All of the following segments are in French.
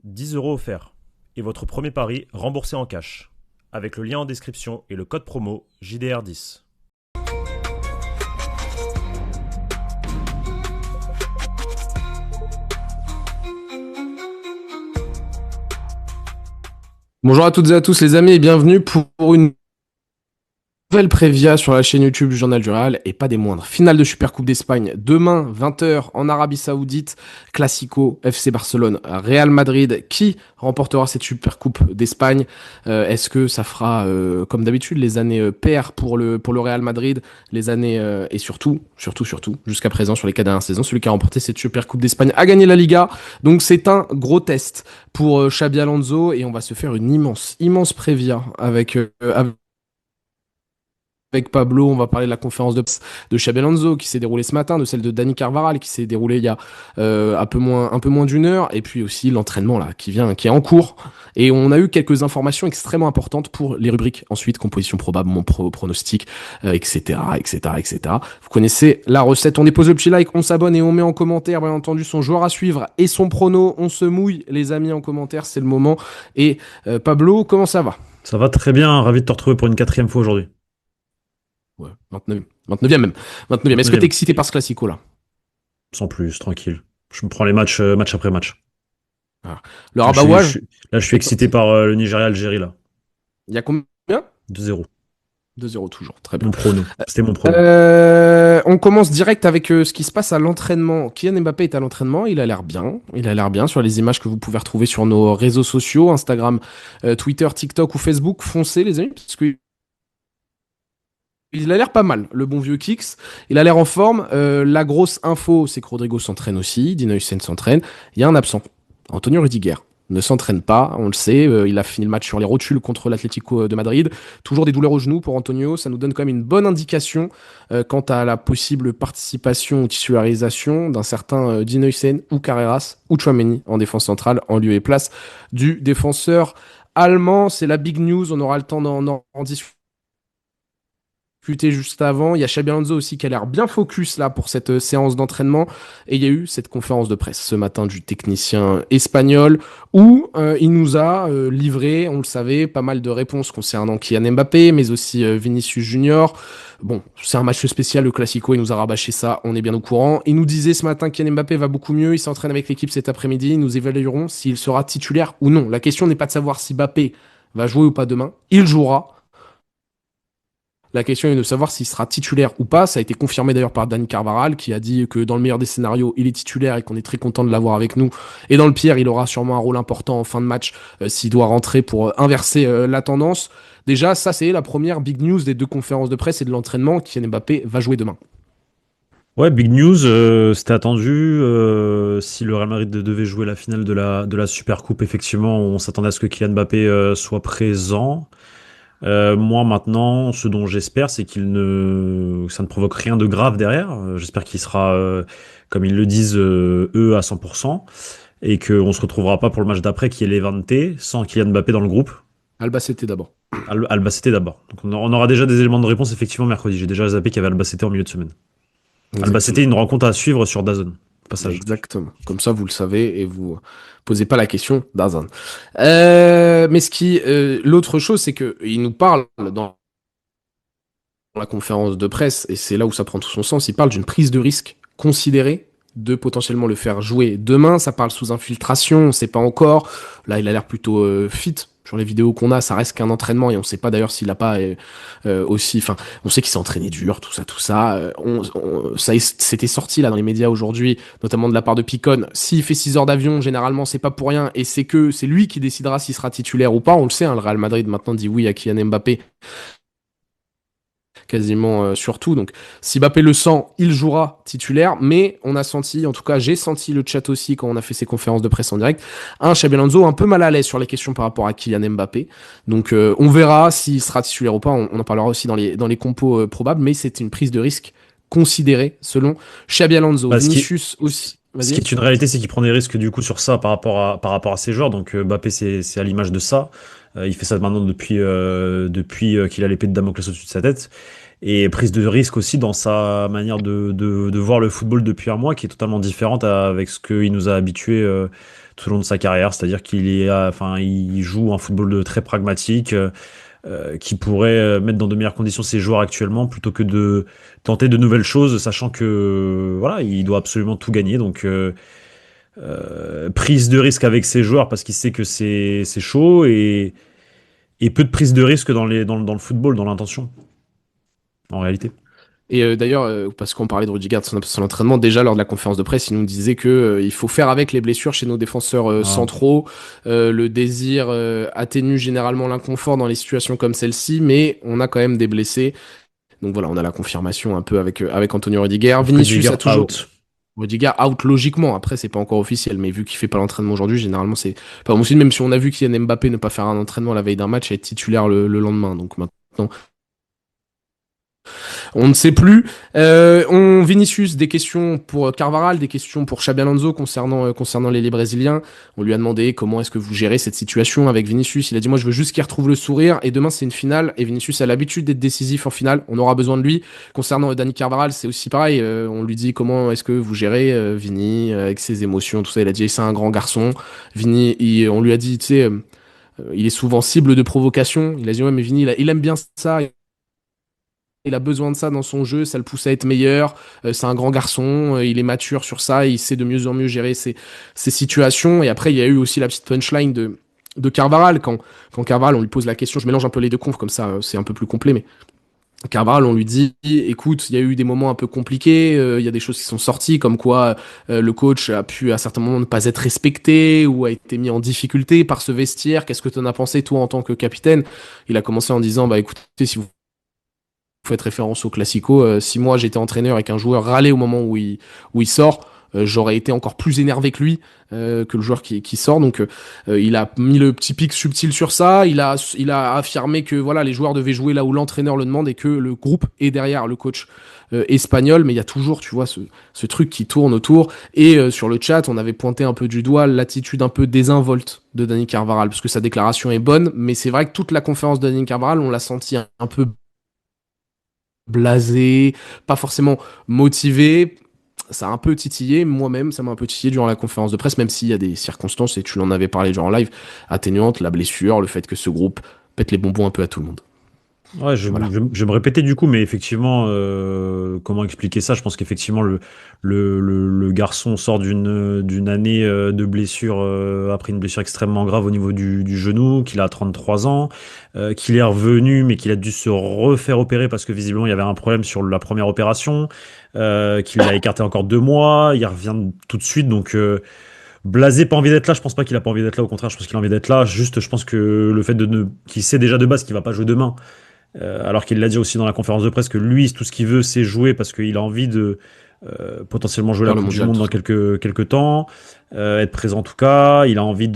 10 € offerts. Et votre premier pari remboursé en cash. Avec le lien en description et le code promo JDR10. Bonjour à toutes et à tous les amis et bienvenue pour une nouvelle prévia sur la chaîne YouTube du Journal du Real et pas des moindres. Finale de Supercoupe d'Espagne demain 20h en Arabie Saoudite. Classico FC Barcelone Real Madrid. Qui remportera cette Supercoupe d'Espagne? Est-ce que ça fera comme d'habitude les années paires pour le Real Madrid, les années et surtout jusqu'à présent sur les 4 dernières saisons, celui qui a remporté cette Supercoupe d'Espagne a gagné la Liga. Donc c'est un gros test pour Xabi Alonso et on va se faire une immense prévia avec Pablo. On va parler de la conférence de Xabi Alonso qui s'est déroulée ce matin, de celle de Dani Carvajal qui s'est déroulée il y a un peu moins d'une heure, et puis aussi l'entraînement là qui est en cours. Et on a eu quelques informations extrêmement importantes pour les rubriques ensuite, composition probable, mon pronostic, etc. Vous connaissez la recette. On dépose le petit like, on s'abonne et on met en commentaire bien entendu son joueur à suivre et son prono. On se mouille les amis en commentaire, c'est le moment. Et Pablo, comment ça va? Ça va très bien, ravi de te retrouver pour une 4e fois aujourd'hui. Ouais, 29e même. 29e. Est-ce que t'es excité par ce classico là? Sans plus, tranquille. Je me prends les matchs match après match. Ah. Le rabawage. Là, je suis excité par le Nigeria-Algérie là. Il y a combien? 2-0. 2-0 toujours, très bien. Mon prono. C'était mon prono. On commence direct avec ce qui se passe à l'entraînement. Kylian Mbappé est à l'entraînement, il a l'air bien sur les images que vous pouvez retrouver sur nos réseaux sociaux, Instagram, Twitter, TikTok ou Facebook. Foncez les amis, parce que il a l'air pas mal, le bon vieux Kix. Il a l'air en forme. La grosse info, c'est que Rodrigo s'entraîne aussi, Dina Hussein s'entraîne. Il y a un absent, Antonio Rudiger. Ne s'entraîne pas, on le sait. Il a fini le match sur les rotules contre l'Atlético de Madrid. Toujours des douleurs au genou pour Antonio. Ça nous donne quand même une bonne indication quant à la possible participation ou titularisation d'un certain Dina Hussein ou Carreras ou Tchouaméni en défense centrale en lieu et place du défenseur allemand. C'est la big news. On aura le temps d'en discuter juste avant. Il y a Xabi Alonso aussi qui a l'air bien focus là pour cette séance d'entraînement, et il y a eu cette conférence de presse ce matin du technicien espagnol où il nous a livré, on le savait, pas mal de réponses concernant Kylian Mbappé mais aussi Vinicius Junior. Bon, c'est un match spécial, le Classico, il nous a rabâché ça, on est bien au courant. Il nous disait ce matin que Kylian Mbappé va beaucoup mieux, il s'entraîne avec l'équipe cet après-midi, nous évaluerons s'il sera titulaire ou non. La question n'est pas de savoir si Mbappé va jouer ou pas demain, il jouera. La question est de savoir s'il sera titulaire ou pas. Ça a été confirmé d'ailleurs par Dani Carvajal qui a dit que dans le meilleur des scénarios, il est titulaire et qu'on est très content de l'avoir avec nous. Et dans le pire, il aura sûrement un rôle important en fin de match s'il doit rentrer pour inverser la tendance. Déjà, ça c'est la première big news des 2 conférences de presse et de l'entraînement. Kylian Mbappé va jouer demain. Ouais, big news, c'était attendu. Si le Real Madrid devait jouer la finale de la Supercoupe, effectivement, on s'attendait à ce que Kylian Mbappé soit présent. Moi maintenant, ce dont j'espère, c'est que ça ne provoque rien de grave derrière. J'espère qu'il sera, comme ils le disent, eux, à 100%, et qu'on se retrouvera pas pour le match d'après, qui est Levante, sans Kylian Mbappé dans le groupe. Albacete d'abord. Albacete d'abord. Donc on aura déjà des éléments de réponse effectivement mercredi. J'ai déjà zappé qu'il y avait Albacete en milieu de semaine. Albacete, une rencontre à suivre sur DAZN. Passage. Exactement. Comme ça, vous le savez et vous posez pas la question d'Azan. Mais l'autre chose, c'est que il nous parle dans la conférence de presse, et c'est là où ça prend tout son sens, il parle d'une prise de risque considérée de potentiellement le faire jouer demain. Ça parle sous infiltration, on sait pas encore. Là, il a l'air plutôt fit. Sur les vidéos qu'on a, ça reste qu'un entraînement et on sait pas d'ailleurs s'il a pas aussi. Enfin, on sait qu'il s'est entraîné dur, tout ça. C'était sorti là dans les médias aujourd'hui, notamment de la part de Picon. S'il fait 6 heures d'avion, généralement c'est pas pour rien et c'est lui qui décidera s'il sera titulaire ou pas. On le sait, hein, le Real Madrid maintenant dit oui à Kylian Mbappé quasiment surtout. Donc, si Mbappé le sent, il jouera titulaire. Mais on a senti, en tout cas, j'ai senti le chat aussi quand on a fait ces conférences de presse en direct, Xabi Alonso un peu mal à l'aise sur les questions par rapport à Kylian Mbappé. Donc, on verra s'il sera titulaire ou pas. On en parlera aussi dans les compos probables. Mais c'est une prise de risque considérée selon Xabi Alonso. Vinicius aussi. Ce qui est une réalité, c'est qu'il prend des risques du coup sur ça par rapport à ses joueurs. Donc Mbappé, c'est à l'image de ça. Il fait ça maintenant depuis qu'il a l'épée de Damoclès au-dessus de sa tête. Et prise de risque aussi dans sa manière de voir le football depuis un mois, qui est totalement différente avec ce qu'il nous a habitués tout au long de sa carrière, c'est-à-dire il joue un football très pragmatique, qui pourrait mettre dans de meilleures conditions ses joueurs actuellement plutôt que de tenter de nouvelles choses, sachant que voilà, il doit absolument tout gagner. Donc prise de risque avec ses joueurs parce qu'il sait que c'est chaud et peu de prise de risque dans le football, dans l'intention, en réalité. Et d'ailleurs, parce qu'on parlait de Rudiger, de son entraînement, déjà lors de la conférence de presse, il nous disait que il faut faire avec les blessures chez nos défenseurs Voilà. centraux. Le désir atténue généralement l'inconfort dans les situations comme celle-ci, mais on a quand même des blessés. Donc voilà, on a la confirmation un peu avec Antonio Rudiger. Vinicius Rudiger a toujours out. Rudiger out logiquement. Après, c'est pas encore officiel, mais vu qu'il fait pas l'entraînement aujourd'hui, généralement c'est pas bon signe. Même si on a vu Kylian Mbappé ne pas faire un entraînement la veille d'un match et être titulaire le lendemain. Donc maintenant. On ne sait plus. Vinicius, des questions pour Carvaral, des questions pour Xabi Alonso concernant les Brésiliens. On lui a demandé comment est-ce que vous gérez cette situation avec Vinicius. Il a dit moi je veux juste qu'il retrouve le sourire et demain c'est une finale et Vinicius a l'habitude d'être décisif en finale. On aura besoin de lui. Concernant Dani Carvaral, c'est aussi pareil. On lui dit comment est-ce que vous gérez Vini avec ses émotions, tout ça. Il a dit c'est un grand garçon. Vini, on lui a dit tu sais il est souvent cible de provocation. Il a dit ouais mais Vini il aime bien ça. Il a besoin de ça dans son jeu, ça le pousse à être meilleur. C'est un grand garçon, il est mature sur ça, il sait de mieux en mieux gérer ses situations. Et après, il y a eu aussi la petite punchline de Carvaral. Quand Carvaral, on lui pose la question, je mélange un peu les deux confs, comme ça c'est un peu plus complet. Mais Carvaral, on lui dit, écoute, il y a eu des moments un peu compliqués, il y a des choses qui sont sorties, comme quoi le coach a pu à certains moments ne pas être respecté ou a été mis en difficulté par ce vestiaire. Qu'est-ce que tu en as pensé, toi, en tant que capitaine? Il a commencé en disant, bah écoutez, si vous faites référence au Classico, si moi j'étais entraîneur et qu'un joueur râlait au moment où il sort, j'aurais été encore plus énervé que lui, que le joueur qui sort. Donc il a mis le petit pic subtil sur ça. Il a affirmé que voilà, les joueurs devaient jouer là où l'entraîneur le demande et que le groupe est derrière le coach espagnol. Mais il y a toujours, tu vois, ce truc qui tourne autour. Et sur le chat, on avait pointé un peu du doigt l'attitude un peu désinvolte de Dani Carvajal, parce que sa déclaration est bonne, mais c'est vrai que toute la conférence de Dani Carvajal, on l'a senti un peu blasé, pas forcément motivé. Ça a un peu titillé, moi-même, ça m'a un peu titillé durant la conférence de presse, même s'il y a des circonstances, et tu l'en avais parlé durant live, atténuantes, la blessure, le fait que ce groupe pète les bonbons un peu à tout le monde. Ouais, Voilà. je vais me répéter du coup, mais effectivement, comment expliquer ça? Je pense qu'effectivement, le garçon sort d'une année de blessure, après une blessure extrêmement grave au niveau du genou, qu'il a 33 ans, qu'il est revenu, mais qu'il a dû se refaire opérer parce que visiblement, il y avait un problème sur la première opération, qu'il a écarté encore 2 mois, il revient tout de suite, donc blasé, pas envie d'être là. Je pense pas qu'il a pas envie d'être là, au contraire, je pense qu'il a envie d'être là. Juste, je pense que le fait qu'il sait déjà de base qu'il va pas jouer demain. Alors qu'il l'a dit aussi dans la conférence de presse que lui, tout ce qu'il veut, c'est jouer parce qu'il a envie de potentiellement jouer la Faire le Coupe du mondial, Monde tout dans ça. quelques temps, être présent en tout cas. Il a envie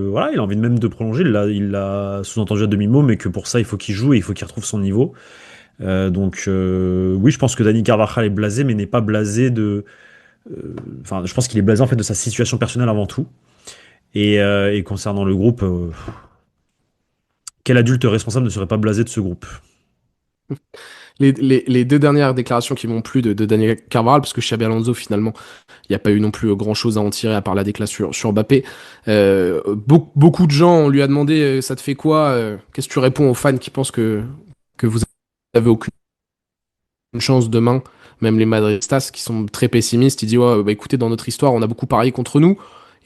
voilà, il a envie même de prolonger. Il l'a sous-entendu à demi-mot, mais que pour ça, il faut qu'il joue et il faut qu'il retrouve son niveau. Oui, je pense que Dani Carvajal est blasé, mais n'est pas blasé Enfin, je pense qu'il est blasé en fait de sa situation personnelle avant tout. Et concernant le groupe, quel adulte responsable ne serait pas blasé de ce groupe? Les deux dernières déclarations qui m'ont plu de Daniel Carvajal, parce que Xabi Alonso, finalement, il n'y a pas eu non plus grand-chose à en tirer à part la déclaration sur Mbappé. Beaucoup de gens, on lui a demandé, ça te fait quoi qu'est-ce que tu réponds aux fans qui pensent que vous avez aucune chance demain, même les Madridistas qui sont très pessimistes, il dit ouais, bah écoutez, dans notre histoire, on a beaucoup parié contre nous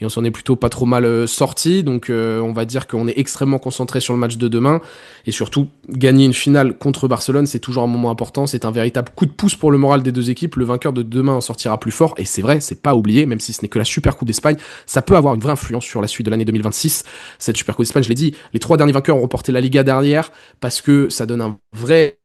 et on s'en est plutôt pas trop mal sorti, donc on va dire qu'on est extrêmement concentré sur le match de demain et surtout gagner une finale contre Barcelone, c'est toujours un moment important, c'est un véritable coup de pouce pour le moral des deux équipes, le vainqueur de demain en sortira plus fort et c'est vrai, c'est pas oublié, même si ce n'est que la Super Coupe d'Espagne, ça peut avoir une vraie influence sur la suite de l'année 2026. Cette Super Coupe d'Espagne, je l'ai dit, les trois derniers vainqueurs ont remporté la Liga derrière parce que ça donne un vrai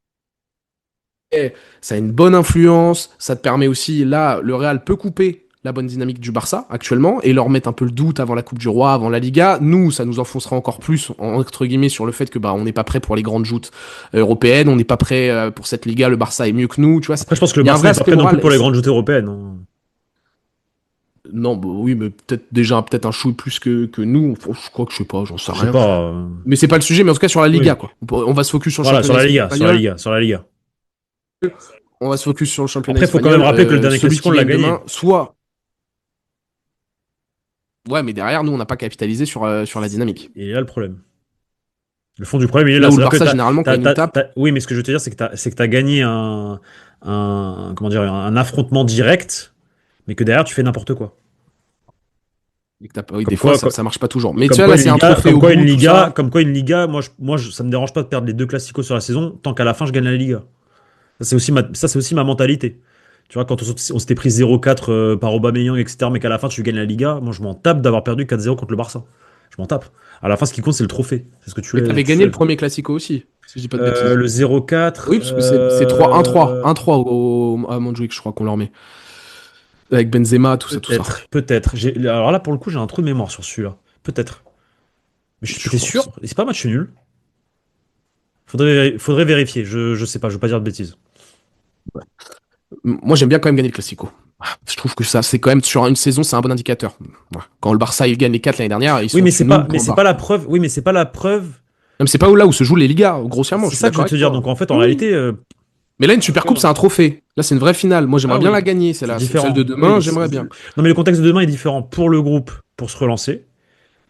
ça a une bonne influence, ça te permet aussi, là, le Real peut couper la bonne dynamique du Barça actuellement et leur mettre un peu le doute avant la Coupe du Roi, avant la Liga. Nous, ça nous enfoncera encore plus entre guillemets sur le fait que bah on n'est pas prêt pour les grandes joutes européennes, on n'est pas prêt pour cette Liga, le Barça est mieux que nous, tu vois. Après, je pense que le Il y a un Barça vrai n'est pas aspect prêt non plus moral. pour les grandes joutes européennes, hein. Non, bah, oui, mais peut-être déjà peut-être un chouille plus que nous. Je crois que je sais pas, j'en sais Je sais rien. pas. Mais c'est pas le sujet, mais en tout cas sur la Liga, Oui. quoi. On va se focus sur le Voilà, sur championnat la Liga, sur la espagnol. Liga, sur la Liga. On va se focus sur le championnat Après, il faut quand même espagnol. rappeler que le dernier Celui Classico, qui on l'a gagne gagné. demain, soit Ouais, mais derrière, nous, on n'a pas capitalisé sur la dynamique. Et là, le problème. Le fond du problème, il est là. Là où le C'est-à-dire que Barça, généralement, quand il nous tape, oui, mais ce que je veux te dire, c'est que t'as gagné comment dire, un affrontement direct, mais que derrière, tu fais n'importe quoi. oui, des Comme fois, quoi, ça marche pas toujours. Mais tu comme vois, quoi là, une c'est un Liga, trophée au bout, tout ça. ça me dérange pas de perdre les deux classicos sur la saison tant qu'à la fin je gagne la Liga. Ça c'est aussi ma mentalité. Tu vois, quand on s'était pris 0-4 par Aubameyang, etc., mais qu'à la fin tu gagnes la Liga, moi je m'en tape d'avoir perdu 4-0 contre le Barça. Je m'en tape. À la fin, ce qui compte, c'est le trophée. C'est ce que Mais t'avais tu gagné le soulèves. premier Classico aussi, si je dis pas de bêtises. Le 0-4, Oui, parce que c'est 3-1-3. 1-3 à Montjuic, je crois qu'on leur met. Avec Benzema, tout ça, tout ça. peut-être. Alors là, pour le coup, j'ai un trou de mémoire sur celui-là. Peut-être. Mais Je t'es crois sûr? aussi. C'est pas match nul. Faudrait vérifier. Je sais pas, je veux pas dire de bêtises. Moi, j'aime bien quand même gagner le Classico. Je trouve que ça, c'est quand même sur une saison, c'est un bon indicateur. Voilà. Quand le Barça il gagne les 4 l'année dernière, ils Oui, sont mais dessus c'est de nous, pas, mais point c'est barre. pas la preuve. Oui, mais c'est pas la preuve. Même c'est pas là où se jouent les Ligas, grossièrement, C'est je suis ça que je d'accord veux te avec dire. toi. Donc en fait, en Oui, oui. réalité, Mais là, une tu Super Coupe, vois. c'est un trophée. Là, c'est une vraie finale. Moi, j'aimerais Ah bien la oui, gagner, c'est celle-là. Celle de différent. demain, Oui. j'aimerais bien. Non, mais le contexte de demain est différent pour le groupe, pour se relancer,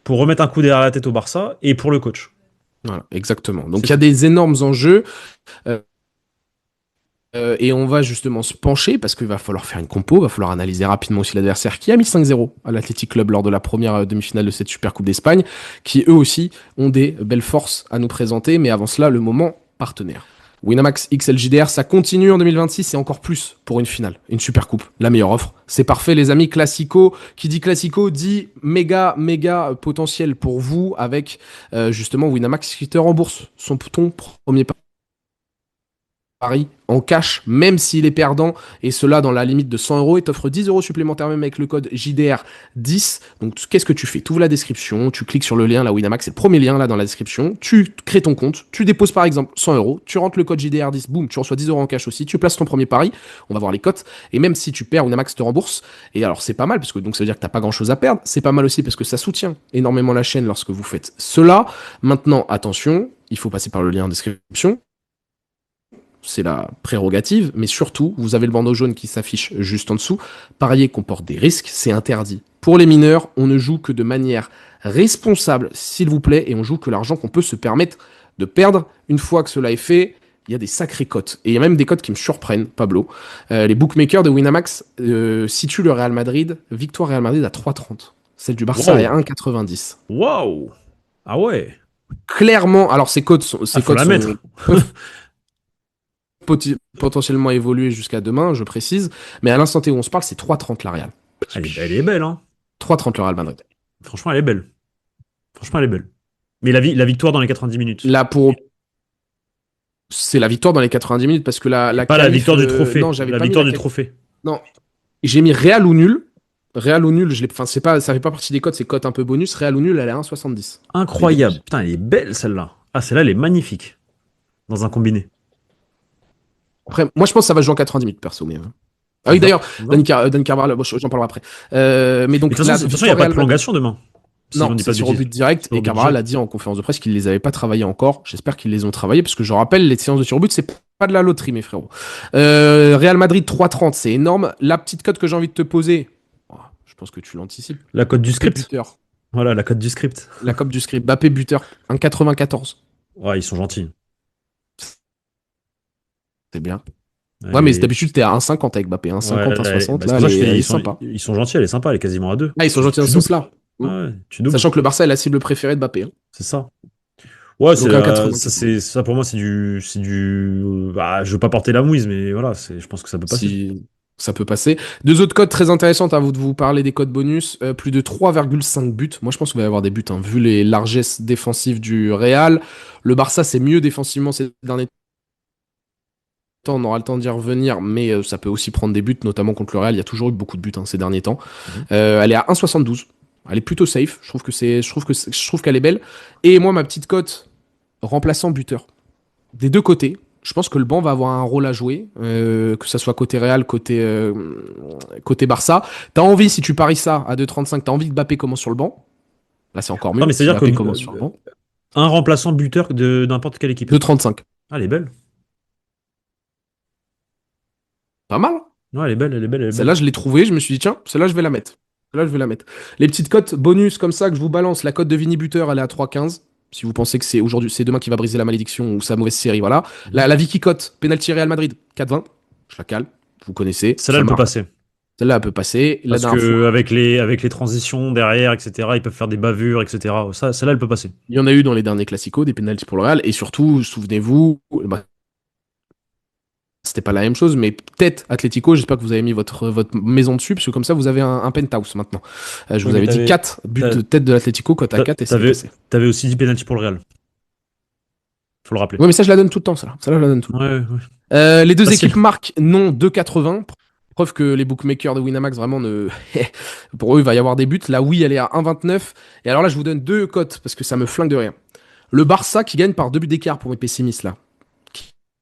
pour remettre un coup derrière la tête au Barça, et pour le coach. Voilà, exactement. C'est Donc, il y a tout. des énormes enjeux. euh, et on va justement se pencher parce qu'il va falloir faire une compo, il va falloir analyser rapidement aussi l'adversaire qui a mis 5-0 à l'Athletic Club lors de la première demi-finale de cette Super Coupe d'Espagne, qui eux aussi ont des belles forces à nous présenter, mais avant cela, le moment partenaire. Winamax XLJDR, ça continue en 2026 et encore plus pour une finale, une Super Coupe, la meilleure offre. C'est parfait les amis, Classico, qui dit Classico dit méga, méga potentiel pour vous avec justement Winamax qui te rembourse ton premier Paris en cash, même s'il est perdant, et cela dans la limite de 100 euros, et t'offre 10 euros supplémentaires même avec le code JDR10. Donc qu'est-ce que tu fais? Tu ouvres la description, tu cliques sur le lien, là Winamax, c'est le premier lien là dans la description, tu crées ton compte, tu déposes par exemple 100 euros, tu rentres le code JDR10, boum, tu reçois 10 euros en cash aussi, tu places ton premier pari, on va voir les cotes, et même si tu perds, Winamax te rembourse, et alors c'est pas mal, parce que donc ça veut dire que t'as pas grand chose à perdre, c'est pas mal aussi parce que ça soutient énormément la chaîne lorsque vous faites cela. Maintenant, attention, il faut passer par le lien en description, c'est la prérogative, mais surtout, vous avez le bandeau jaune qui s'affiche juste en dessous. Parier comporte des risques, c'est interdit. Pour les mineurs, on ne joue que de manière responsable, s'il vous plaît, et on joue que l'argent qu'on peut se permettre de perdre. Une fois que cela est fait, il y a des sacrées cotes. Et il y a même des cotes qui me surprennent, Pablo. Les bookmakers de Winamax situent le Real Madrid, victoire Real Madrid à 3,30. Celle du Barça à Waouh! 1,90. Waouh! Ah ouais! Clairement, alors Ah, ces faut cotes la mettre. peuvent potentiellement évoluer jusqu'à demain, je précise. Mais à l'instant T où on se parle, c'est 3,30 la Real. Elle est belle, hein. 3,30 le Real Madrid. Franchement, elle est belle. Franchement, elle est belle. Mais la victoire dans les 90 minutes. Là, c'est la victoire dans les 90 minutes parce que Et la pas la qualif. victoire du Non, trophée. j'avais La pas mis victoire la du qualif. trophée. Non, j'ai mis Real ou nul. Real ou nul, enfin, ça fait pas partie des cotes, c'est cotes un peu bonus. Real ou nul, elle est à 1,70. Les Incroyable. bonus. Putain, elle est belle, celle-là. Ah, celle-là, elle est magnifique. Dans un combiné. Après, moi, je pense que ça va jouer en 90 minutes, perso. Mais, ah Ça oui, te va? d'ailleurs, Ça te va? Dani Carvajal, bon, j'en parlerai après. Mais Mais donc, de la toute façon, il n'y a victoire pas de Real Madrid. prolongation demain. Si Non, on dit c'est pas de sur au bêtises. but direct. C'est au Et but Carvajal a direct. dit en conférence de presse qu'ils les avaient pas travaillés encore. J'espère qu'ils les ont travaillés parce que je rappelle, les séances de surbut, c'est pas de la loterie, mes frérots. Real Madrid 3,30, c'est énorme. La petite cote que j'ai envie de te poser, oh, je pense que tu l'anticipes. La cote du Bappé script. buteur. Voilà, la cote du script. La cote du script. Bappé buteur. 1,94. Ouais, ils sont gentils. C'est bien. Ouais, mais Et... d'habitude, t'es à 1,50 avec Bappé. Ouais, 1,50, 1,60. bah, c'est Là, pour ça que je te dis, elle est sympa. ils sont gentils, elle est sympa, elle est quasiment à deux. Ah, ils sont gentils dans Tu ce doubles. sens-là. Mm. Ouais, tu doubles. Sachant que le Barça est la cible préférée de Bappé. Hein. C'est ça. Ouais, Donc ça pour moi, bah, je veux pas porter la mouise, mais voilà, je pense que ça peut passer. si ça peut passer. Deux autres codes très intéressantes à vous de vous parler des codes bonus. Plus de 3,5 buts. Moi, je pense qu'il va y avoir des buts, hein, vu les largesses défensives du Real. Le Barça, c'est mieux défensivement ces derniers temps. On aura le temps d'y revenir, mais ça peut aussi prendre des buts, notamment contre le Real. Il y a toujours eu beaucoup de buts ces derniers temps. Mhm. Elle est à 1,72. Elle est plutôt safe. Je trouve qu'elle est belle. Et moi, ma petite cote remplaçant buteur. Des deux côtés. Je pense que le banc va avoir un rôle à jouer, que ça soit côté Real, côté Barça. T'as envie, si tu paries ça à 2,35, t'as envie que Mbappé commence sur le banc. Là, c'est encore Non, mieux mais si c'est-à-dire que Mbappé commence sur le banc. un remplaçant buteur de n'importe quelle équipe. 2,35. Ah, elle est belle. Pas mal. Ouais, elle est belle, elle est belle, elle est belle. Celle-là, je l'ai trouvée, je me suis dit, tiens, celle-là, je vais la mettre. Là, je vais la mettre. Les petites cotes bonus comme ça que je vous balance. La cote de Vini Buteur, elle est à 3,15. Si vous pensez que c'est aujourd'hui, c'est demain qui va briser la malédiction ou sa mauvaise série, voilà. Mhm. La Vicky cote, penalty Real Madrid, 4,20. Je la cale. Vous connaissez, Celle-là, ça elle peut marche. passer. Celle-là, elle peut passer. La Parce dernière que fois, avec les transitions derrière, etc., ils peuvent faire des bavures, etc. Ça, celle-là, elle peut passer. il y en a eu dans les derniers classicos, des penalties pour le Real. Et surtout, souvenez-vous, bah, c'était pas la même chose, mais peut-être Atlético, j'espère que vous avez mis votre maison dessus, parce que comme ça, vous avez un penthouse maintenant. Je Oui, vous mais avais dit 4 buts t'a- de tête de l'Atlético, cote à 4, et c'est t'avais, passé. t'avais aussi dit penalty pour le Real. Faut le rappeler. Oui, mais ça, je la donne tout le temps, ça. Ça, là, je la donne tout le temps. Ouais, ouais. Les deux Facile. équipes marquent non 2,80. Preuve que les bookmakers de Winamax, vraiment, ne... pour eux, il va y avoir des buts. La oui, elle est à 1,29. Et alors là, je vous donne deux cotes parce que ça me flingue de rien. Le Barça qui gagne par deux buts d'écart pour mes pessimistes, là.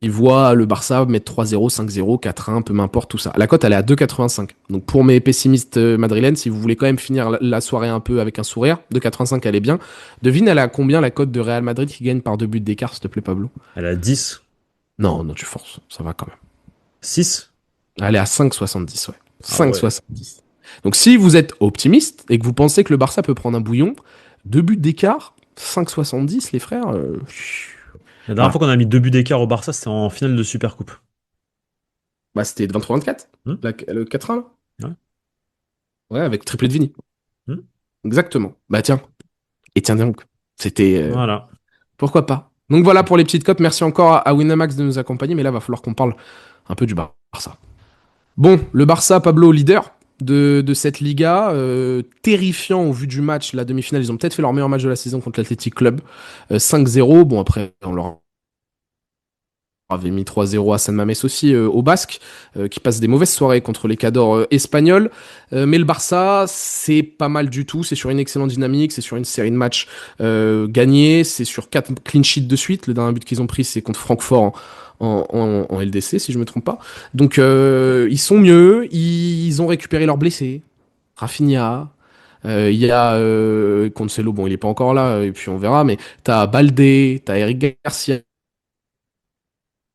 Ils voient le Barça mettre 3-0, 5-0, 4-1, peu m'importe tout ça. La cote, elle est à 2,85. Donc pour mes pessimistes madrilènes, si vous voulez quand même finir la soirée un peu avec un sourire, 2,85, elle est bien. Devine, elle a combien la cote de Real Madrid qui gagne par deux buts d'écart, s'il te plaît, Pablo? Elle a 10. Non, non, tu forces. Ça va quand même. 6. Elle est à 5,70, ouais. Ah ouais. 5,70. Donc si vous êtes optimiste et que vous pensez que le Barça peut prendre un bouillon, deux buts d'écart, 5,70 les frères. La dernière Voilà. fois qu'on a mis 2 buts d'écart au Barça, c'était en finale de Supercoupe. Bah c'était 23-24, Hmm. le 4-1 là. Ouais. Ouais, avec triplé de Vini. Hmm. Exactement. Bah tiens. Et tiens donc. C'était... Voilà. pourquoi pas. Donc voilà pour les petites cotes. Merci encore à Winamax de nous accompagner. Mais là, va falloir qu'on parle un peu du Barça. Bon, le Barça, Pablo, leader de cette Liga, terrifiant au vu du match, la demi-finale. Ils ont peut-être fait leur meilleur match de la saison contre l'Athletic Club. 5-0. Bon, après, on leur avait mis 3-0 à San Mamés aussi, au Basque, qui passe des mauvaises soirées contre les cadors espagnols. Mais le Barça, c'est pas mal du tout. C'est sur une excellente dynamique, c'est sur une série de matchs gagnés, c'est sur 4 clean sheets de suite. Le dernier but qu'ils ont pris, c'est contre Francfort en LDC, si je me trompe pas. Donc, ils sont mieux. Ils ont récupéré leurs blessés. Rafinha. Il y a Cancelo, bon, il est pas encore là, et puis on verra, mais t'as Baldé, t'as Eric Garcia,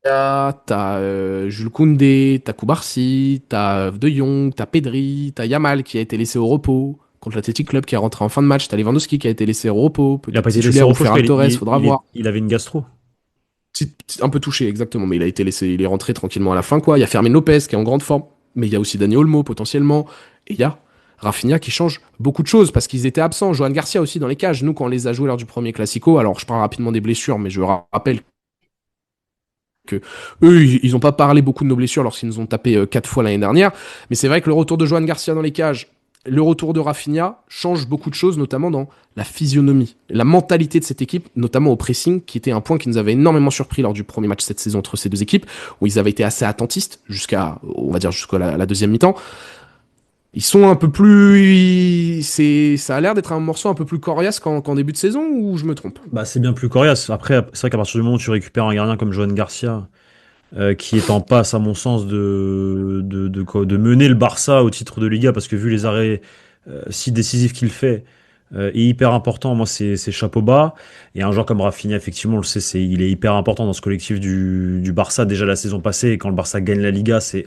t'as Jules Koundé, t'as Koubarsi, t'as De Jong, t'as Pedri, t'as Yamal qui a été laissé au repos contre l'Athletic Club qui est rentré en fin de match, t'as Lewandowski qui a été laissé au repos, Il a peut-être pas été laissé au titulaire ou repos, je crois. Ferran Torres, faudra voir. Il avait une gastro. Un peu touché exactement, mais il a été laissé, il est rentré tranquillement à la fin quoi. Il y a Fermin Lopez qui est en grande forme, mais il y a aussi Dani Olmo potentiellement, et il y a Rafinha qui change beaucoup de choses parce qu'ils étaient absents. Johan Garcia aussi dans les cages. Nous, quand on les a joués lors du premier Classico, alors je parle rapidement des blessures, mais je rappelle que eux, ils n'ont pas parlé beaucoup de nos blessures lorsqu'ils nous ont tapé 4 fois l'année dernière. Mais c'est vrai que le retour de Johan Garcia dans les cages, le retour de Rafinha change beaucoup de choses, notamment dans la physionomie, la mentalité de cette équipe, notamment au pressing, qui était un point qui nous avait énormément surpris lors du premier match cette saison entre ces deux équipes, où ils avaient été assez attentistes jusqu'à, on va dire, jusqu'à la deuxième mi-temps. Ils sont un peu plus, ça a l'air d'être un morceau un peu plus coriace qu'en début de saison, ou je me trompe? Bah, c'est bien plus coriace. Après, c'est vrai qu'à partir du moment où tu récupères un gardien comme Johan Garcia, qui est en passe, à mon sens, de mener le Barça au titre de Liga, parce que vu les arrêts si décisifs qu'il fait, est hyper important. Moi, c'est chapeau bas. Et un joueur comme Rafinha, effectivement, on le sait, il est hyper important dans ce collectif du Barça. Déjà la saison passée, et quand le Barça gagne la Liga, c'est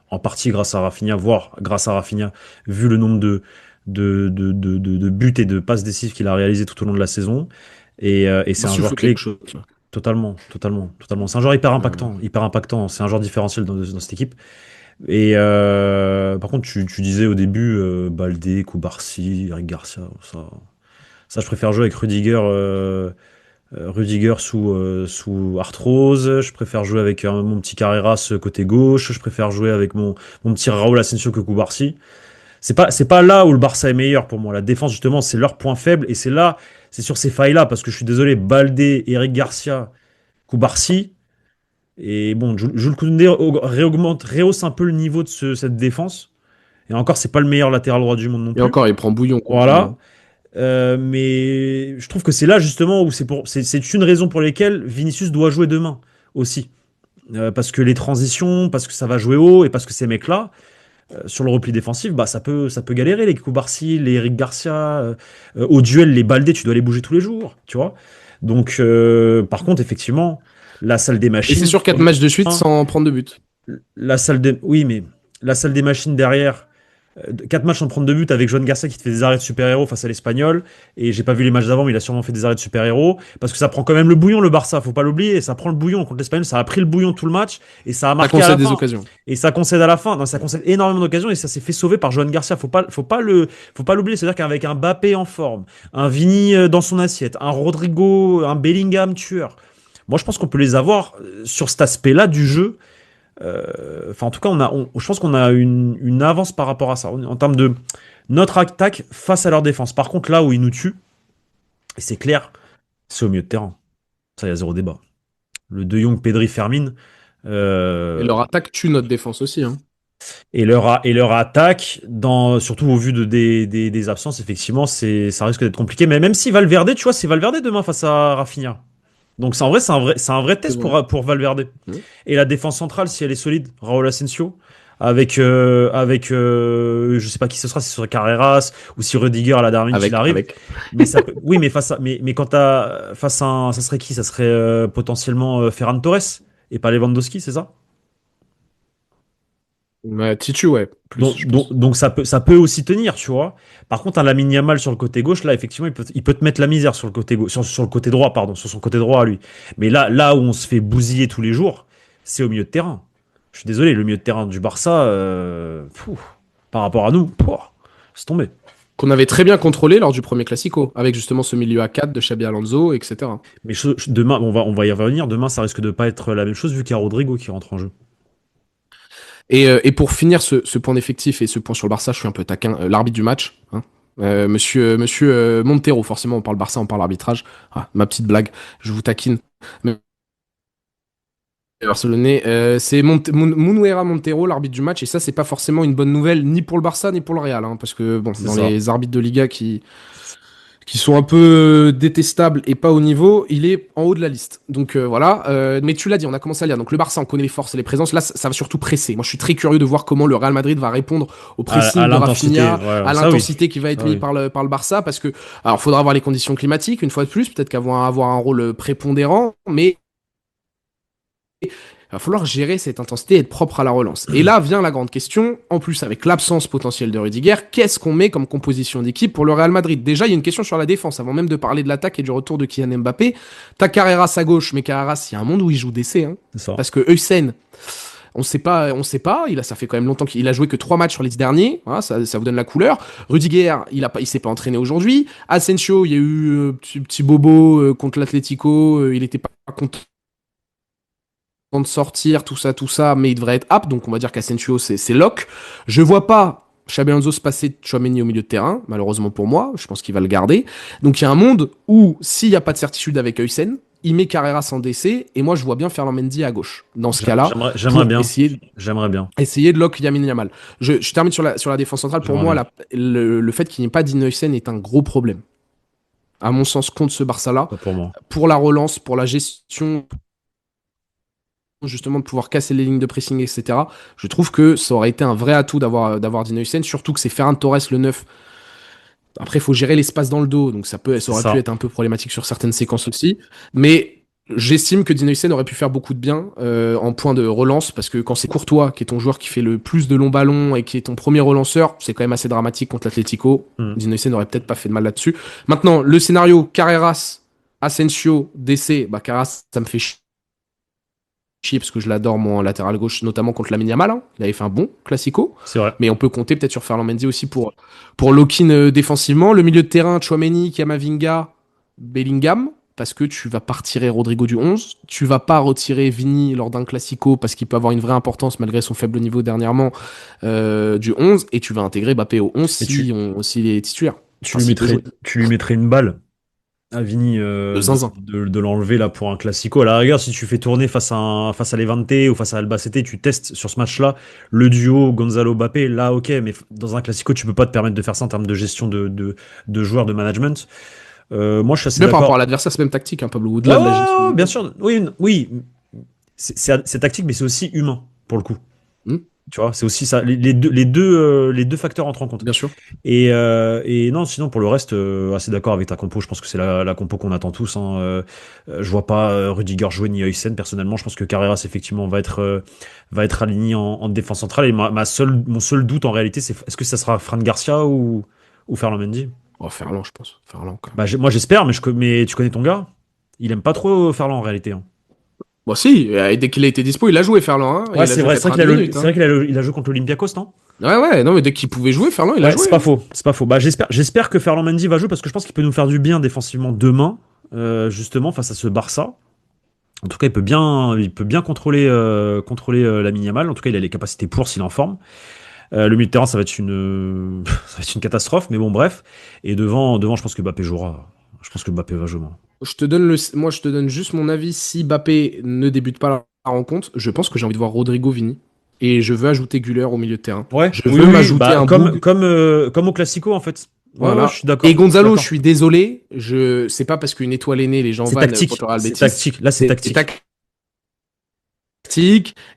en partie grâce à Rafinha, voire grâce à Rafinha, vu le nombre de buts et de passes décisives qu'il a réalisé tout au long de la saison. Et On c'est un joueur souffle quelque clé. chose, là. Totalement, totalement, totalement. C'est un joueur hyper Euh, impactant, hyper impactant. C'est un joueur différentiel dans cette équipe. Et par contre, tu disais au début, Baldé, Koubarsi, Eric Garcia, ça, je préfère jouer avec Rudiger sous arthrose. Je préfère jouer avec mon petit Carreras côté gauche. Je préfère jouer avec mon petit Raúl Asensio que Koubarsi. C'est pas là où le Barça est meilleur pour moi. La défense, justement, c'est leur point faible. Et c'est sur ces failles-là, parce que je suis désolé, Baldé, Eric Garcia, Koubarsi. Et bon, Jules Koundé rehausse un peu le niveau de cette défense. Et encore, c'est pas le meilleur latéral droit du monde non et plus. encore, il prend bouillon contre nous, Voilà. hein. Mais je trouve que c'est là justement où c'est une raison pour laquelle Vinicius doit jouer demain aussi. Parce que les transitions, parce que ça va jouer haut et parce que ces mecs-là, sur le repli défensif, bah ça peut galérer. Les Koubarsi, les Eric Garcia, au duel, les Baldé, tu dois les bouger tous les jours, tu vois. Donc, par contre, effectivement, la salle des Et c'est machines, sur 4 matchs de suite sans prendre de but. oui, mais la salle des machines derrière, 4 matchs sans prendre de but avec Joan Garcia qui te fait des arrêts de super-héros face à l'Espagnol. Et j'ai pas vu les matchs d'avant, mais il a sûrement fait des arrêts de super-héros. Parce que ça prend quand même le bouillon, le Barça, faut pas l'oublier. Ça prend le bouillon contre l'Espagnol, ça a pris le bouillon tout le match et ça a Ça marqué à la concède des fin. occasions. Et ça concède à la fin. Non, ça concède énormément d'occasions et ça s'est fait sauver par Joan Garcia. Faut pas l'oublier. C'est-à-dire qu'avec un Mbappé en forme, un Vini dans son assiette, un Rodrigo, un Bellingham tueur. Moi, je pense qu'on peut les avoir sur cet aspect-là du jeu. Enfin, en tout cas, je pense qu'on a une avance par rapport à ça, en termes de notre attaque face à leur défense. Par contre, là où ils nous tuent, et c'est clair, c'est au milieu de terrain. Ça, il y a zéro débat. Le De Jong, Pedri, Fermin, Et euh, leur attaque tue notre défense aussi, hein. et leur attaque, surtout au vu des absences, effectivement, ça risque d'être compliqué. Mais même si Valverde, tu vois, c'est Valverde demain face à Rafinha. Donc en vrai, c'est un vrai C'est test vrai. pour Valverde. Mm. Et la défense centrale, si elle est solide, Raúl Asensio, je sais pas qui ce sera, si ce sera Carreras ou si Rudiger à la dernière minute il arrive. Avec. Oui, mais mais quand face à ça serait qui? Ça serait potentiellement Ferran Torres et pas Lewandowski, c'est ça? Titu, ouais, plus, je pense. Donc ça peut aussi tenir, tu vois. Par contre, un Lamine Yamal sur le côté gauche, là, effectivement, il peut te mettre la misère sur le côté gauche, sur le côté droit, pardon, sur son côté droit à lui. Mais là où on se fait bousiller tous les jours, c'est au milieu de terrain. Je suis désolé, le milieu de terrain du Barça, par rapport à nous, c'est tombé. Qu'on avait très bien contrôlé lors du premier Classico, avec justement ce milieu à 4 de Xabi Alonso, etc. Mais demain, on va y revenir. Demain, ça risque de pas être la même chose vu qu'il y a Rodrigo qui rentre en jeu. Et pour finir ce point d'effectif et ce point sur le Barça, je suis un peu taquin. L'arbitre du match, hein. Monsieur Montero, forcément, on parle Barça, on parle arbitrage. Ah, ma petite blague, je vous taquine. Mais Barcelonais, c'est Munuera Montero, l'arbitre du match, et ça, c'est pas forcément une bonne nouvelle ni pour le Barça ni pour le Real, hein, parce que bon, C'est dans ça. les arbitres de Liga qui sont un peu détestables et pas au niveau, il est en haut de la liste. Donc voilà. Mais tu l'as dit, on a commencé à lire. Donc le Barça, on connaît les forces et les présences. Là, ça va surtout presser. Moi, je suis très curieux de voir comment le Real Madrid va répondre au À pressing de l'intensité, Rafinha, ouais, à ça oui. l'intensité qui va être Ça mise oui. par le Barça, parce que alors faudra voir les conditions climatiques une fois de plus. Peut-être avoir un rôle prépondérant, mais il va falloir gérer cette intensité et être propre à la relance. Et là vient la grande question, en plus avec l'absence potentielle de Rudiger, qu'est-ce qu'on met comme composition d'équipe pour le Real Madrid? Déjà, il y a une question sur la défense, avant même de parler de l'attaque et du retour de Kylian Mbappé. T'as Carreras à gauche, mais Carreras, il y a un monde où il joue d'essai, hein. C'est ça. Parce que Heusen, on sait pas, ça fait quand même longtemps qu'il a joué que 3 matchs sur les 10 derniers, voilà, ça vous donne la couleur. Rudiger, il s'est pas entraîné aujourd'hui. Asensio, il y a eu petit bobo contre l'Atlético, il était pas content de sortir, tout ça, mais il devrait être apte, donc on va dire qu'Asensio, c'est lock. Je vois pas Xabi Alonso se passer de Tchouaméni au milieu de terrain, malheureusement pour moi, je pense qu'il va le garder. Donc il y a un monde où, s'il n'y a pas de certitude avec Heusen, il met Carreras en DC, et moi je vois bien Ferland Mendy à gauche, dans ce cas-là, J'aimerais pour bien. J'aimerais bien. essayer de lock Yamin Yamal. Je termine sur la défense centrale, pour J'aimerais moi, bien. le fait qu'il n'y ait pas d'Heusen est un gros problème. À mon sens, contre ce Barça-là, Pas pour moi. pour la relance, pour la gestion justement de pouvoir casser les lignes de pressing, etc. Je trouve que ça aurait été un vrai atout d'avoir Dino Hussein, surtout que c'est Ferran Torres le 9. Après, il faut gérer l'espace dans le dos, donc ça C'est aurait pu ça. être un peu problématique sur certaines séquences aussi. Mais j'estime que Dino Hussein aurait pu faire beaucoup de bien en point de relance, parce que quand c'est Courtois, qui est ton joueur qui fait le plus de longs ballons et qui est ton premier relanceur, c'est quand même assez dramatique contre l'Atlético. Hmm. Dino Hussein n'aurait peut-être pas fait de mal là-dessus. Maintenant, le scénario Carreras, Asensio, DC, bah Carreras, ça me fait chier parce que je l'adore mon latéral gauche, notamment contre Lamine Yamal, hein. Il avait fait un bon classico, C'est vrai. mais on peut compter peut-être sur Ferland Mendy aussi pour lock-in défensivement. Le milieu de terrain, Chouameni, Kamavinga, Bellingham, parce que tu vas pas retirer Rodrigo du 11, tu vas pas retirer Vini lors d'un classico parce qu'il peut avoir une vraie importance malgré son faible niveau dernièrement du 11, et tu vas intégrer Mbappé au 11 Et s'il est titulaire. Enfin, s'il peut jouer. tu lui mettrais une balle à Vini De zinzin. de l'enlever là pour un classico. À la rigueur, si tu fais tourner face à Levante ou face à Albacete, tu testes sur ce match-là le duo Gonzalo-Mbappé. Là, ok, mais dans un classico, tu peux pas te permettre de faire ça en termes de gestion de joueurs, de management. Moi, je suis assez Même par rapport à d'accord. l'adversaire, c'est même tactique, hein, Pablo, Ouais, au-delà ouais, de la gestion ouais, du bien jeu. sûr. Oui, oui. C'est tactique, mais c'est aussi humain pour le coup. Hmm. Tu vois, c'est aussi ça. Les deux facteurs entrent en compte. Bien sûr. Et non, sinon pour le reste, assez d'accord avec ta compo. Je pense que c'est la compo qu'on attend tous, hein. Je vois pas Rudiger jouer ni Huysen. Personnellement, je pense que Carreras effectivement va être aligné en défense centrale. Et mon seul doute en réalité, c'est est-ce que ça sera Fran Garcia ou Ferland Mendy? Oh, Ferland, je pense. Ferland, quand même. Bah, moi j'espère, mais tu connais ton gars? Il aime pas trop Ferland en réalité, hein. Bon, si, dès qu'il a été dispo, il a joué Ferland, hein, et Ouais, il a c'est joué vrai, c'est vrai qu'il 90 a, minutes. c'est Hein. vrai il a joué contre l'Olympiakos, non? Ouais, ouais, non, mais dès qu'il pouvait jouer, Ferland, il a Ouais, joué. c'est pas Hein. faux, c'est pas faux. Bah, j'espère que Ferland Mendy va jouer parce que je pense qu'il peut nous faire du bien défensivement demain, justement face à ce Barça. En tout cas, il peut bien contrôler la Yamal. En tout cas, il a les capacités pour s'il est en forme. Le milieu de terrain, ça va être ça va être une catastrophe, mais bon, bref. Et devant, je pense que Mbappé jouera. Je pense que Mbappé va jouer, moi. Moi, je te donne juste mon avis. Si Mbappé ne débute pas la rencontre, je pense que j'ai envie de voir Rodrigo Vini. Et je veux ajouter Güler au milieu de terrain. Ouais, Je oui, veux oui, m'ajouter bah un Boug. comme au Classico en fait. Ouais, ouais, je Voilà. suis Et d'accord, je suis Gonzalo, je d'accord. suis désolé. C'est pas parce qu'une étoile est née, les gens vannent contre le Real C'est Betis. tactique. Là, c'est C'est tactique. tactique.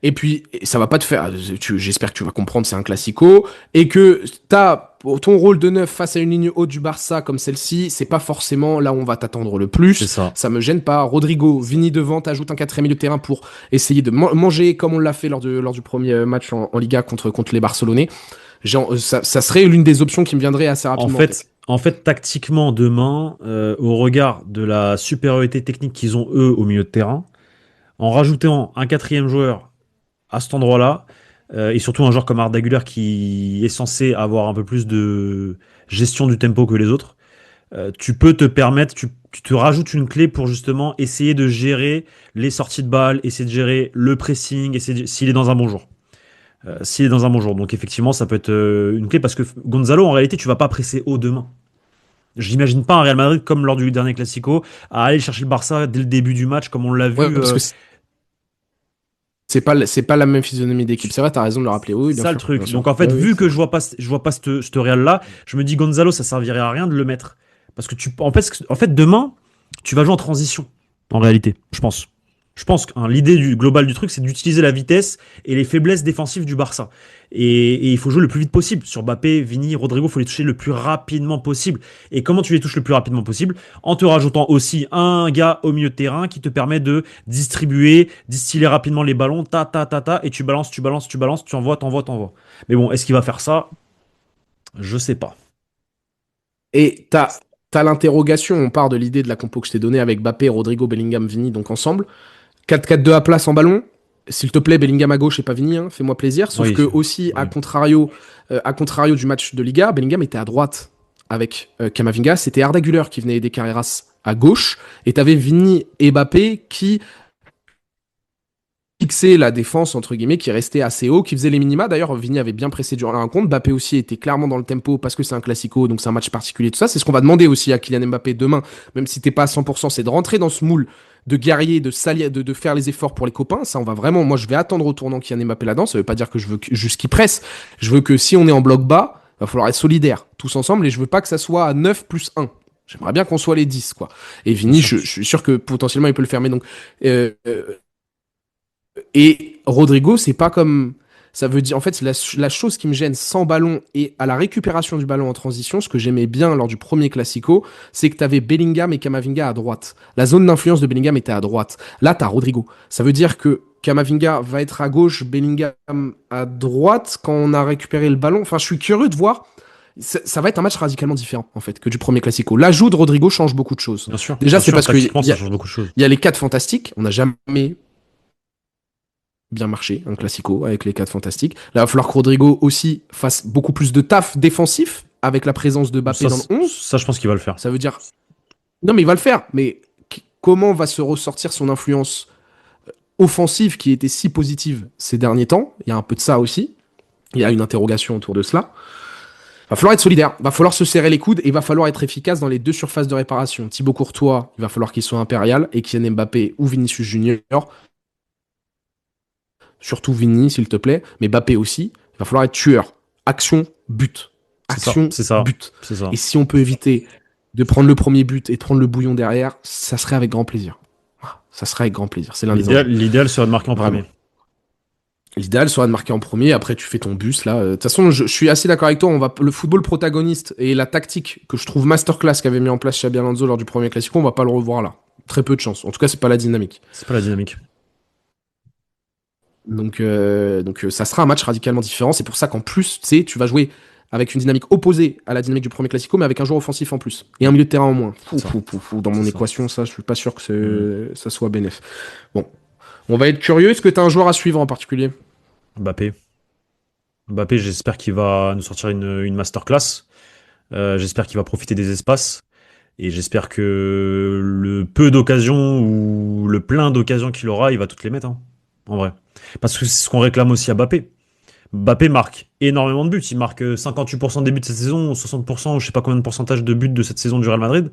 Et puis, ça va pas te faire. J'espère que tu vas comprendre, c'est un classico. Et que t'as ton rôle de neuf face à une ligne haute du Barça comme celle-ci, c'est pas forcément là où on va t'attendre le C'est plus. ça. Ça me gêne pas. Rodrigo, Vini devant, t'ajoutes un quatrième milieu de terrain pour essayer de manger comme on l'a fait lors du premier match en Liga contre les Barcelonais. Ça serait l'une des options qui me viendrait assez rapidement en tête. En fait, tactiquement, demain, au regard de la supériorité technique qu'ils ont eux au milieu de terrain, en rajoutant un quatrième joueur à cet endroit-là, et surtout un joueur comme Arda Güler qui est censé avoir un peu plus de gestion du tempo que les autres. Tu peux te permettre, tu te rajoutes une clé pour justement essayer de gérer les sorties de balles, essayer de gérer le pressing, s'il est dans un bon jour. S'il est dans un bon jour. Donc effectivement, ça peut être une clé parce que Gonzalo, en réalité, tu vas pas presser haut demain. J'imagine pas un Real Madrid comme lors du dernier Classico à aller chercher le Barça dès le début du match comme on l'a Ouais, vu. parce que c'est pas la même physionomie d'équipe. C'est vrai, t'as raison de le rappeler. Oui, bien Ça le sûr, bien truc. sûr. Donc en fait, Ouais, oui, vu c'est que vrai. je vois pas cette Real là, je me dis Gonzalo, ça servirait à rien de le mettre parce que en fait demain, tu vas jouer en transition en réalité, je pense. Je pense que l'idée globale du truc, c'est d'utiliser la vitesse et les faiblesses défensives du Barça. Et il faut jouer le plus vite possible. Sur Mbappé, Vini, Rodrigo, il faut les toucher le plus rapidement possible. Et comment tu les touches le plus rapidement possible? En te rajoutant aussi un gars au milieu de terrain qui te permet de distribuer, distiller rapidement les ballons, et tu balances, tu envoies, t'envoies. Mais bon, est-ce qu'il va faire ça? Je sais pas. Et t'as l'interrogation, on part de l'idée de la compo que je t'ai donnée avec Mbappé, Rodrigo, Bellingham, Vini, donc ensemble. 4-4-2 à place en ballon. S'il te plaît, Bellingham à gauche et pas Vini, hein, fais-moi plaisir. Sauf Oui, que aussi, oui. à contrario du match de Liga, Bellingham était à droite avec Camavinga. C'était Arda Güler qui venait aider Carreras à gauche. Et t'avais Vini et Mbappé qui fixaient la défense, entre guillemets, qui restait assez haut, qui faisait les minima. D'ailleurs, Vini avait bien pressé durant la rencontre. Mbappé aussi était clairement dans le tempo parce que c'est un classico, donc c'est un match particulier, tout ça. C'est ce qu'on va demander aussi à Kylian Mbappé demain, même si t'es pas à 100%, c'est de rentrer dans ce moule de guerrier, de faire les efforts pour les copains. Ça, on va vraiment, moi, je vais attendre au tournant Kylian Mbappé là-dedans. Ça veut pas dire que je veux juste qu'il presse. Je veux que si on est en bloc bas, il va falloir être solidaire, tous ensemble, et je veux pas que ça soit à 9 plus 1. J'aimerais bien qu'on soit les 10, quoi. Et Bien Vini, sûr. je suis sûr que potentiellement il peut le faire. Mais donc, euh, et Rodrigo, c'est pas comme. Ça veut dire, en fait, la chose qui me gêne sans ballon et à la récupération du ballon en transition, ce que j'aimais bien lors du premier Classico, c'est que tu avais Bellingham et Camavinga à droite. La zone d'influence de Bellingham était à droite. Là, tu as Rodrigo. Ça veut dire que Camavinga va être à gauche, Bellingham à droite quand on a récupéré le ballon. Enfin, je suis curieux de voir. Ça va être un match radicalement différent, en fait, que du premier Classico. L'ajout de Rodrigo change beaucoup de choses. Déjà, Bien c'est sûr, parce qu'il tactiquement, y ça a, change beaucoup de choses. y a les 4 fantastiques. On n'a jamais bien marché, un classico avec les 4 fantastiques. Là, il va falloir que Rodrigo aussi fasse beaucoup plus de taf défensif avec la présence de Mbappé dans le 11. Ça, je pense qu'il va le faire. Ça veut dire. Non, mais il va le faire. Mais comment va se ressortir son influence offensive qui était si positive ces derniers temps? Il y a un peu de ça aussi. Il y a une interrogation autour de cela. Va falloir être solidaire, va falloir se serrer les coudes et va falloir être efficace dans les deux surfaces de réparation. Thibaut Courtois, il va falloir qu'il soit impérial et Kylian Mbappé ou Vinicius Junior, surtout Vini s'il te plaît, mais Mbappé aussi, il va falloir être tueur. Action, but. C'est ça, Action, c'est ça, but. c'est ça. Et si on peut éviter de prendre le premier but et de prendre le bouillon derrière, ça serait avec grand plaisir. Ça serait avec grand plaisir. C'est l'un des enjeux. L'idéal serait de marquer en Vraiment. premier. L'idéal serait de marquer en premier, après tu fais ton bus là. De toute façon, je suis assez d'accord avec toi. Le football protagoniste et la tactique que je trouve masterclass qu'avait mis en place Xabi Alonso lors du premier Classico, on va pas le revoir là. Très peu de chance. En tout cas, c'est pas la dynamique. C'est pas la dynamique. Donc, ça sera un match radicalement différent. C'est pour ça qu'en plus, tu sais, tu vas jouer avec une dynamique opposée à la dynamique du premier Classico, mais avec un joueur offensif en plus et un milieu de terrain en moins. C'est ça. Dans mon C'est ça. équation, ça, je suis pas sûr que Mm. ça soit bénéf. Bon, on va être curieux. Est-ce que tu as un joueur à suivre en particulier? Mbappé. Mbappé, j'espère qu'il va nous sortir une masterclass. J'espère qu'il va profiter des espaces. Et j'espère que le peu d'occasions ou le plein d'occasions qu'il aura, il va toutes les mettre, hein, en vrai. Parce que c'est ce qu'on réclame aussi à Mbappé. Mbappé marque énormément de buts. Il marque 58% des buts de cette saison, 60%, ou je sais pas combien de pourcentage de buts de cette saison du Real Madrid.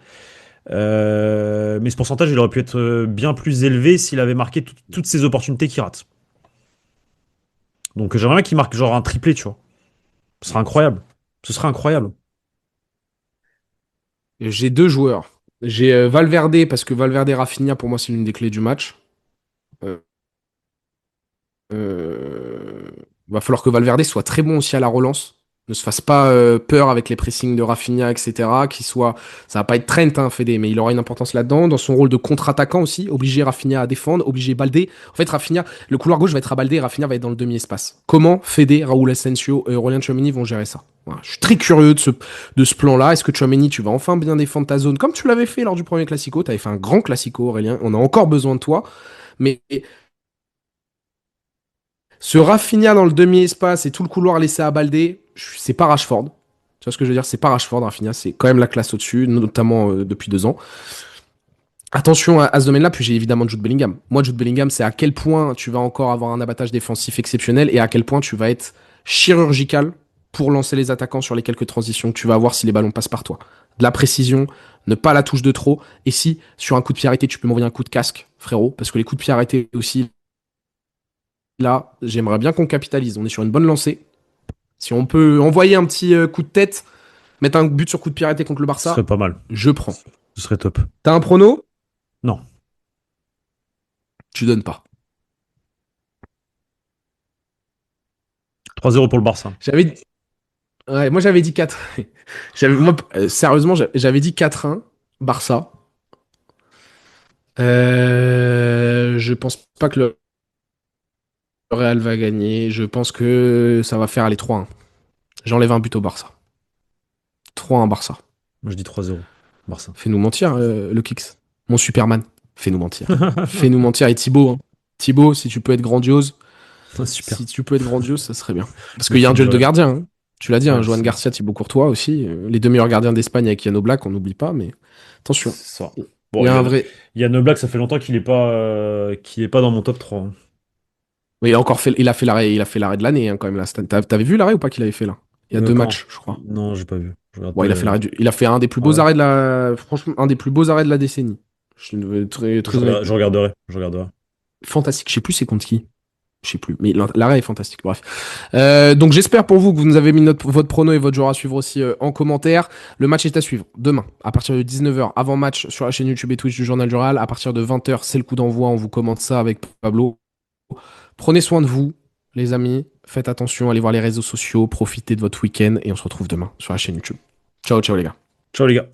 Mais ce pourcentage, il aurait pu être bien plus élevé s'il avait marqué toutes ces opportunités qu'il rate. Donc j'aimerais bien qu'il marque genre un triplé, tu vois. Ce serait incroyable. Ce serait incroyable. J'ai deux joueurs. J'ai Valverde, parce que Valverde et Rafinha, pour moi, c'est l'une des clés du match. Euh, euh, Va falloir que Valverde soit très bon aussi à la relance. Ne se fasse pas peur avec les pressings de Rafinha, etc. Ça va pas être Trent, hein, Fede, mais il aura une importance là-dedans. Dans son rôle de contre-attaquant aussi, obliger Rafinha à défendre, obliger Baldé. En fait, Rafinha, le couloir gauche va être à Baldé et Rafinha va être dans le demi-espace. Comment Fede, Raúl Asensio et Aurélien Tchouaméni vont gérer ça? Voilà. Je suis très curieux de ce plan-là. Est-ce que Tchouaméni, tu vas enfin bien défendre ta zone comme tu l'avais fait lors du premier Classico? Tu avais fait un grand Classico, Aurélien. On a encore besoin de toi. Mais ce Rafinha dans le demi-espace et tout le couloir laissé à Baldé, c'est pas Rashford. Tu vois ce que je veux dire? C'est pas Rashford, Rafinha. C'est quand même la classe au-dessus, notamment depuis 2 ans. Attention à ce domaine-là, puis j'ai évidemment Jude Bellingham. Moi, Jude Bellingham, c'est à quel point tu vas encore avoir un abattage défensif exceptionnel et à quel point tu vas être chirurgical pour lancer les attaquants sur les quelques transitions que tu vas avoir si les ballons passent par toi. De la précision, ne pas la touche de trop. Et si, sur un coup de pied arrêté, tu peux m'envoyer un coup de casque, frérot, parce que les coups de pied arrêtés aussi, là, j'aimerais bien qu'on capitalise. On est sur une bonne lancée. Si on peut envoyer un petit coup de tête, mettre un but sur coup de pied arrêté contre le Ce serait Barça, pas mal. je prends. Ce serait top. T'as un prono? Non. Tu donnes pas. 3-0 pour le Barça. J'avais dit... Ouais, moi j'avais dit 4. Sérieusement, j'avais dit 4-1, Barça. Je pense pas que le Real va gagner. Je pense que ça va faire aller 3-1. J'enlève un but au Barça. 3-1 Barça. Moi, je dis 3-0. Barça. Fais-nous mentir, le Kix. Mon Superman. Fais-nous mentir. Fais-nous mentir. Et Thibaut, hein. Thibaut, si tu peux être grandiose, Super. si tu peux être grandiose, ça serait bien. Parce Le qu'il y a un duel de football. gardiens, hein. Tu l'as dit, Ouais, hein, je Joan sais. Garcia, Thibaut Courtois aussi. Les deux meilleurs gardiens d'Espagne avec Yano Black, on n'oublie pas, mais attention. C'est ça. Il Bon, y a un vrai. Yann Oblak, ça fait longtemps qu'il est pas dans mon top 3, hein. Oui, il a fait l'arrêt de l'année hein, quand même là. T'avais vu l'arrêt ou pas qu'il avait fait là? Il y a deux Quand? matchs, je crois. Non, j'ai pas vu. Je regarde Bon, pas il a fait les... il a fait un des plus Ah beaux ouais. arrêts franchement, un des plus beaux arrêts de la décennie. Je suis très, très honnête. Je regarderai. Je regarderai. Fantastique. Je sais plus c'est contre qui. Je sais plus. Mais l'arrêt est fantastique. Bref. Donc j'espère pour vous que vous nous avez mis votre prono et votre joueur à suivre aussi en commentaire. Le match est à suivre demain à partir de 19h avant match sur la chaîne YouTube et Twitch du Journal du Real. À partir de 20h, c'est le coup d'envoi. On vous commente ça avec Pablo. Prenez soin de vous, les amis. Faites attention, allez voir les réseaux sociaux, profitez de votre week-end et on se retrouve demain sur la chaîne YouTube. Ciao, ciao les gars. Ciao les gars.